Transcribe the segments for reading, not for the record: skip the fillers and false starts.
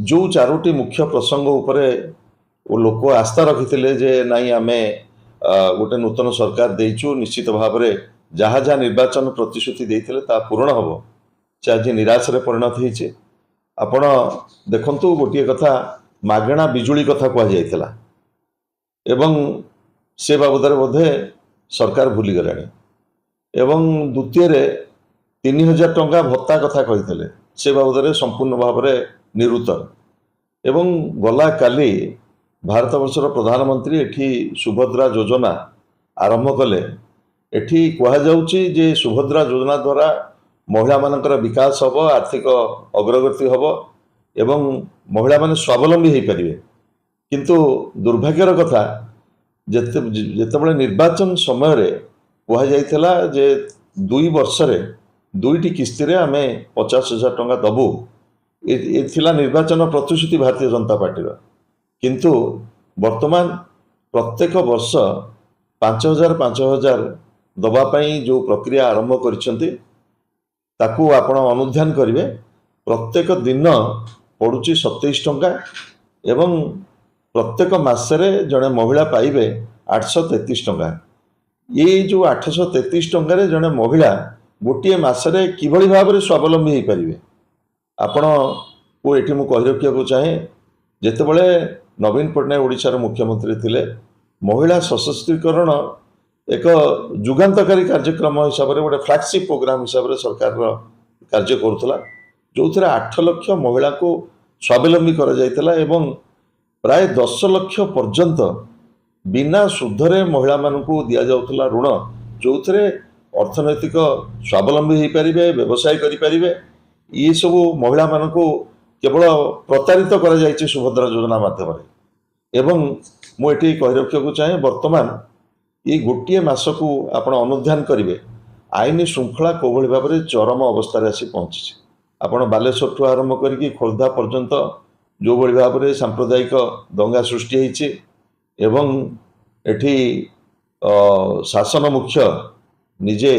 जो चारोटी मुख्य प्रसंग उपरे लोक आस्था रखी जे नाई आमे गोटे नूतन सरकार देचु निश्चित भाव में जहाँ जहाँ निर्वाचन प्रतिश्रुति देते पूरण हम से आज निराश परिणत होती आपण देखंतु गोटे कथा मागणा बिजुली कथा कहुला एवं से बाबद बोधे सरकार भूली गलानी एवं द्वितीय 3000 टंका भत्ता कथा कही से बाबद संपूर्ण भाव में निरुत्तर एवं गला काली भारत वर्षर प्रधानमंत्री एठी सुभद्रा योजना आरंभ कले एठी कहुच्छी जे सुभद्रा योजना द्वारा महिला मानकर विकास हम आर्थिक अग्रगति हम एवं महिला माने स्वावलंबी हो पारे किंतु दुर्भाग्यर कथा जितेबाला निर्वाचन समय कहुला जे 2 वर्ष दुईटी किस्ती रे आमे 50,000 टंका दबू ये निर्वाचन प्रतिश्रुति भारतीय जनता पार्टी किंतु वर्तमान प्रत्येक वर्ष 5,000 दबापाई जो प्रक्रिया आरंभ कर आपण अनुध्यान करेंगे प्रत्येक दिन पड़ुची 27 टंका एवं प्रत्येक मसरे जड़े महिला पाइबे 833 टंका ये जो 833 टंका जड़े महिला गोटे मसरे किभली भाव में स्वावलंबी हो पारे आपण को ये कही रखा चाहे जितेबले नवीन पट्टनायक ओडिशार मुख्यमंत्री थिले महिला सशक्तिकरण एक जुगान्तकारी कार्यक्रम हिसाब से गोटे फ्लैगशिप प्रोग्राम हिसाब से सरकार कार्य करुला जो थे 8 लाख महिला को स्वावलंबी कर प्राय 10 लाख पर्यंत बिना सुधरे महिला मानू दि जाऊला ऋण जो थे अर्थनैतिक स्वावलंबी हो पारे व्यवसाय करें ये सब महिला मानू केवल प्रतारित कर सुभद्रा योजना माध्यम एवं मुझे कही रखा चाहे वर्तमान ये गोटे मास को आपण अनुध्यान करेंगे आईन श्रृंखला कोभली भाव में चरम अवस्था आसी पहुंची आपण बालेश्वर ठू आरंभ करके खोर्धा पर्यंत जो भली भाव में सांप्रदायिक दंगा सृष्टि होती एवं एठी शासन मुख्य निजे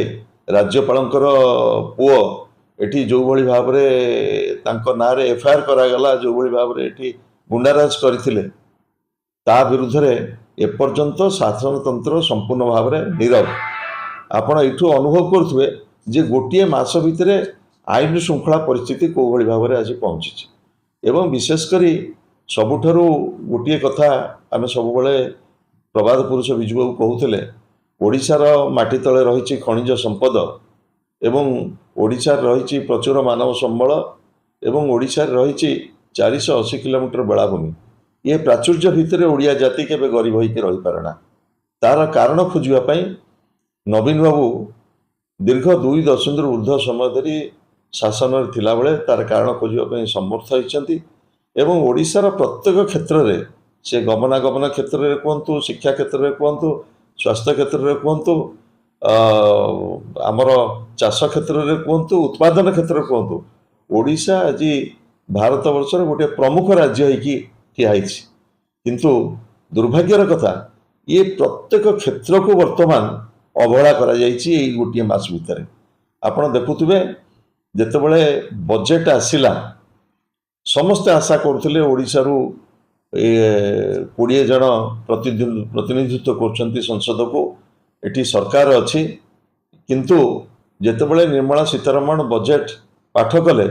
राज्यपालंकर पुओ एठी जो भली भाव में तांको नारे एफआईआर करागला जो भली भाव में एठी गुंडाराज करथिले ता विरुद्ध रे एपर्यंत शासनतंत्र संपूर्ण भाव में नीरव आपण एठू अनुभव करुवे जे गोटे मास भितर आईन श्रृंखला परिस्थिति को भली भाव में आज पहुंची एवं विशेषकर सबुठारु गोटे कथा आम सब प्रभात पुरुष विजु बाबू कहते ओडिशार माटी तले रही खनिज संपद एवं ओडिशार रही प्रचुर मानव संबल एवं ओडिशार रही 480 किलोमीटर बेलाभूमि ये प्राचुर्य भितर ओडिया जाति के गरीब होकर रही पारेना तार कारण खोजापी नवीन बाबू दीर्घ 2 दशंधि ऊर्ध्व समय धरी शासन थिला बेले तार कारण खोजापी समर्थ होती एवं ओडिशार प्रत्येक क्षेत्र में से गमनागमन क्षेत्र में कहतु शिक्षा क्षेत्र में कहतु स्वास्थ्य क्षेत्र में कहतु आमर चाष क्षेत्र में कहतु उत्पादन क्षेत्र में कहतु ओडिशा आज भारत वर्षर गोटे प्रमुख राज्य होगी ठिया किंतु दुर्भाग्यर कथा ये प्रत्येक क्षेत्र को वर्तमान अवहेला करा जायछि एई गोटे मास भितर आपण देखुथिबे जेतेबेले बजेट आसिला समस्त आशा करथिले ओडिशारू 20 जन प्रतिनिधित्व करछंती संसद को एटी सरकार अच्छी किंतु जेतेबेले निर्मला सीतारमण बजेट पाठ कले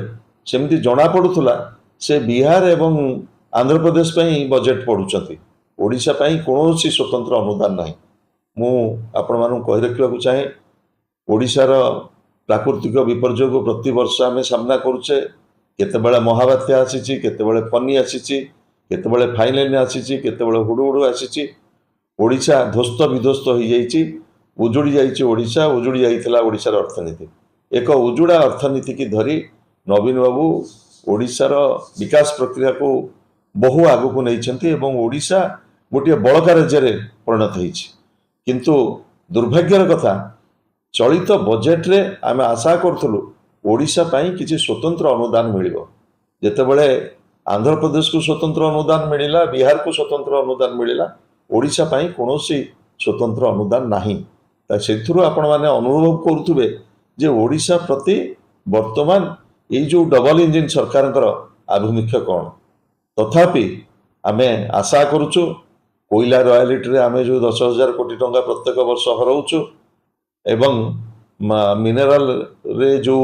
सेमती जना पड़ुला से बिहार एवं आंध्र प्रदेश बजेट पढ़ुंट ओडिशा कौन स्वतंत्र अनुदान ना मु आपण मानू कही रखा चाहे ओडिशार प्राकृतिक विपर्यय को प्रति वर्ष आम सामना करुचे केतेबेले महाबात्या आसी केतेबेले फनी आसी केतेबेले फाइनल आसी केतेबेले हुडुहुडु आसी ओडिशा ध्वस्त विध्वस्त हो जाइए उजुड़ी जाइए ओडिशा उजुड़ी जाइथिला ओडिशार अर्थनीति एक उजुड़ा अर्थनीति की धरी नवीन बाबू ओडिशार विकास प्रक्रिया को बहु आग को नहीं ओडिशा गोटे बड़का राज्य परिणत होती किंतु दुर्भाग्यर कथा चलित बजेट रे आम आशा करूँ ओडिशा किसी स्वतंत्र अनुदान मिल जितेबले आंध्र प्रदेश को स्वतंत्र अनुदान मिलला बिहार को स्वतंत्र अनुदान मिलला ओडिशा कौन स्वतंत्र अनुदान नहीं से आपण मैंने अनुभव करुवे जे ओडिशा प्रति वर्तमान ये जो डबल इंजिन सरकार आभिमुख्य कौन तथापि आमे आशा करुचु कोइला रॉयल्टी आमे जो 10,000 कोटी टंका प्रत्येक वर्ष हराउचु एवं मिनेराल रे जो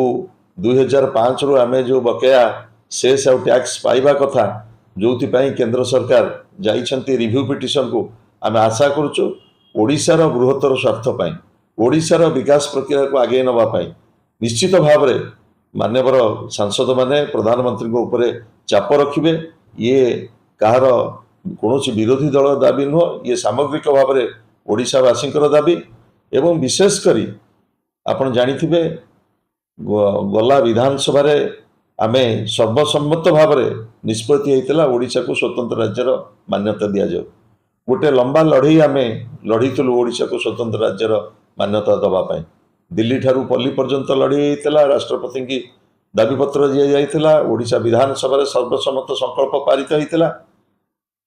2005 रु आमे जो बकेया सेस और टैक्स पाइबा कथा जो केंद्र सरकार जाइछंती रिव्यू पिटिशन को आमे आशा करुचु ओडिशार बृहत्तर स्वार्थ पाई ओडिशार विकास प्रक्रिया को आगे नवा पाई निश्चित भाव में मान्यवर सांसद माने प्रधानमंत्री को ऊपर चाप रखिबे। ये कहार कौन विरोधी दल दाबी नुह ये सामग्रिक भाव में ओडिशावासी दाबी एवं विशेषकर आपण जानिथिबे गला विधानसभा रे आमे सर्वसम्मत भाव में निष्पत्ति होता ओडिशा को स्वतंत्र राज्यर मान्यता दि जाऊ गोटे लंबा लड़ई आमे लड़ीलु ओडिशा को स्वतंत्र राज्यर मान्यता दवापाई दिल्ली ठारू पल्ली पर्यंत लड़ई होता राष्ट्रपति की दाबीपत्र दि जाइथिला ओडिशा विधानसभा सर्वसम्मत संकल्प पारित होता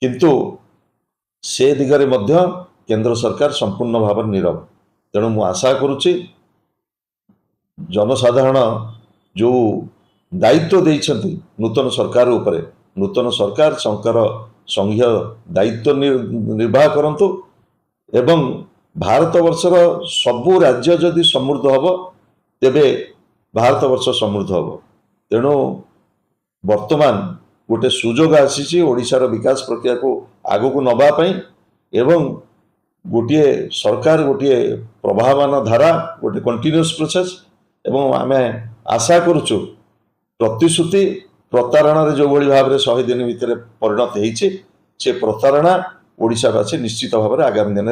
किंतु से दिगरे मध्य केंद्र सरकार संपूर्ण भाव नीरव तेणु मु आशा करुच्ची जनसाधारण जो दायित्व देइछंती नूतन सरकार उपरे नूतन सरकार संघीय दायित्व निर्वाह करंतु एवं भारत वर्षर सबु राज्य जदि समृद्ध हब तेबे भारत वर्ष समृद्ध हब तेणु वर्तमान गोटे सुजोग आसी ओडिशार विकास प्रक्रिया को आगो को नबा पई एवं गोटे सरकार गोटे प्रभावान धारा गोटे कंटिन्यूअस प्रोसेस एवं आमे आशा करुचु प्रतिश्रुति प्रतारणा जो भली भाव में 100 दिन भितर परिणत होती से प्रतारणा ओडिशावासी निश्चित भाव में आगामी दिन